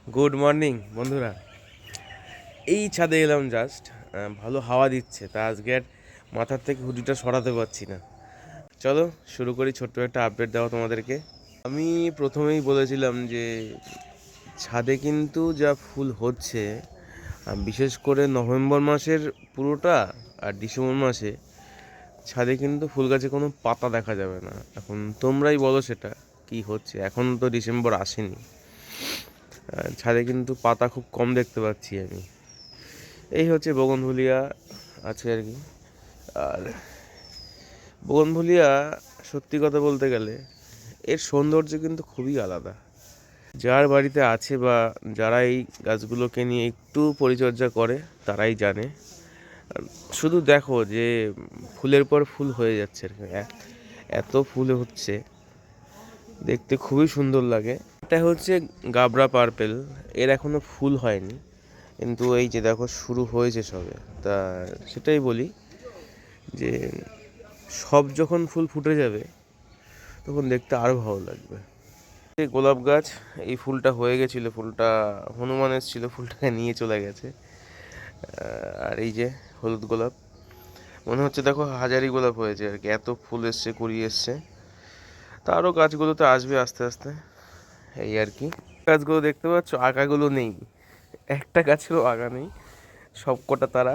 Good morning বন্ধুরা। এই ছাদে এলাম জাস্ট, ভালো হাওয়া দিচ্ছে, তা আজকে আর মাথার থেকে হুডিটা সরাতে পারছি না। চলো শুরু করি, ছোট্ট একটা আপডেট দেওয়া তোমাদেরকে। আমি প্রথমেই বলেছিলাম যে ছাদে কিন্তু যা ফুল হচ্ছে, বিশেষ করে নভেম্বর মাসের পুরোটা আর ডিসেম্বর মাসে ছাদে কিন্তু ফুল গাছে কোনো পাতা দেখা যাবে না। এখন তোমরাই বলো সেটা কি হচ্ছে, এখন তো ডিসেম্বর আসেনি, ছাদে কিন্তু পাতা খুব কম দেখতে পাচ্ছি আমি। এই হচ্ছে বগনভুলিয়া আছে আর কি। আর বগনভুলিয়া সত্যি কথা বলতে গেলে এর সৌন্দর্য কিন্তু খুবই আলাদা। যার বাড়িতে আছে বা যারা এই গাছগুলোকে নিয়ে একটু পরিচর্যা করে তারাই জানে। শুধু দেখো যে ফুলের পর ফুল হয়ে যাচ্ছে আর কি, এত ফুল হচ্ছে, দেখতে খুবই সুন্দর লাগে। এটা হচ্ছে গাবরা পার্পেল, এর এখনো ফুল হয়নি, কিন্তু এই যে দেখো শুরু হয়েছে সবে। তা সেটাই বলি যে সব যখন ফুল ফুটে যাবে তখন দেখতে আরও ভালো লাগবে। এই গোলাপ গাছ, এই ফুলটা হয়ে গেছিলো, ফুলটা হনুমান এসেছিলো, ফুলটাকে নিয়ে চলে গেছে। আর এই যে হলুদ গোলাপ, মনে হচ্ছে দেখো হাজারি গোলাপ হয়েছে আর কি, এত ফুল এসছে, কুড়ি এসছে। তা আরও গাছগুলোতে আসবে আস্তে আস্তে, এই আর কি। গাছগুলো দেখতে পাচ্ছ, আগাগুলো নেই, একটা গাছেরও আগা নেই, সব কটা তারা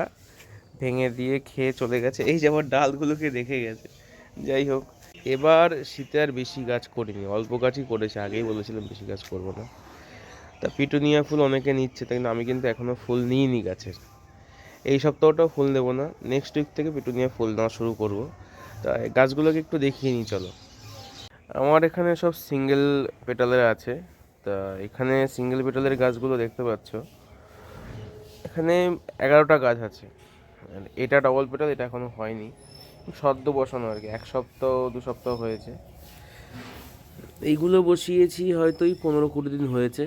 ভেঙে দিয়ে খেয়ে চলে গেছে। এই যে আমার ডালগুলোকে রেখে গেছে। যাই হোক, এবার শীতে আর বেশি গাছ করিনি, অল্প গাছই করেছে, আগেই বলেছিলাম বেশি গাছ করবো না। তা পিটুনিয়া ফুল অনেকে নিচ্ছে, তাই না, আমি কিন্তু এখনও ফুল নিইনি গাছের। এই সপ্তাহটাও ফুল দেবো না, নেক্সট উইক থেকে পিটুনিয়া ফুল নেওয়া শুরু করব। তা এই গাছগুলোকে একটু দেখিয়ে নিই চলো। আমার এখানে সব সিঙ্গেল পেটালের আছে। তা এখানে সিঙ্গেল পেটালের গাছগুলো দেখতে পাচ্ছ, এখানে 11টা গাছ আছে। আর এটা ডবল পেটাল, এটা এখনো হয়নি, সদ্য বসানো আর কি, 1 সপ্তাহ 2 সপ্তাহ হয়েছে। এইগুলো বসিয়েছি হয়তো এই 15-20 দিন হয়েছে,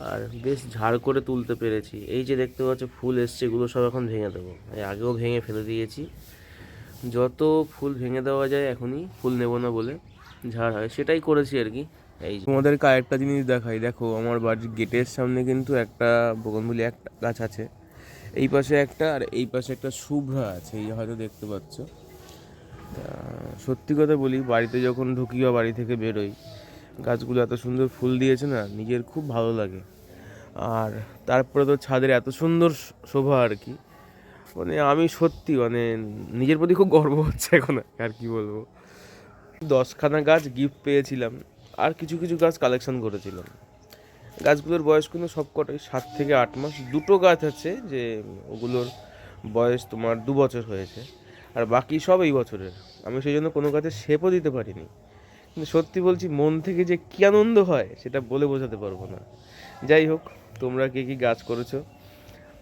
আর বেশ ঝাড় করে তুলতে পেরেছি। এই যে দেখতে পাচ্ছ ফুল এসছে, এগুলো সব এখন ভেঙে দেবো, এই আগেও ভেঙে ফেলে দিয়েছি। যত ফুল ভেঙে দেওয়া যায় এখনই, ফুল নেবো না বলে ঝাড় হয়, সেটাই করেছি আর কি। এই তোমাদেরকে আরেকটা জিনিস দেখাই, দেখো আমার বাড়ির গেটের সামনে কিন্তু একটা বগনভুলি একটা গাছ আছে, এই পাশে একটা, আর এই পাশে একটা শুভ্রা আছে, এই হয়তো দেখতে পাচ্ছ। তা সত্যি কথা বলি, বাড়িতে যখন ঢুকি বা বাড়ি থেকে বেরোই, গাছগুলো এত সুন্দর ফুল দিয়েছে না, নিজের খুব ভালো লাগে। আর তারপরে তো ছাদের এত সুন্দর শোভা আর কি, মানে আমি সত্যি মানে নিজের প্রতি খুব গর্ব হচ্ছে এখন, আর কি বলবো। 10খানা গাছ গিফট পেয়েছিলাম, আর কিছু কিছু গাছ কালেকশন করেছিলাম। গাছগুলোর বয়স কিন্তু সবকটাই 7 থেকে 8 মাস। দুটো গাছ আছে যে ওগুলোর বয়স তোমার 2 বছর হয়েছে, আর বাকি সব এই বছরের। আমি সেই জন্য কোনো গাছের শেপও দিতে পারিনি, কিন্তু সত্যি বলছি মন থেকে যে কী আনন্দ হয় সেটা বলে বোঝাতে পারবো না। যাই হোক, তোমরা কে কী গাছ করেছো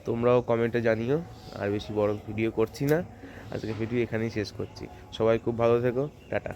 তোমরাও কমেন্টে জানিও। আর বেশি বড় ভিডিও করছি না, আজকে ভিডিও এখানেই শেষ করছি। সবাই খুব ভালো থেকো, টাটা।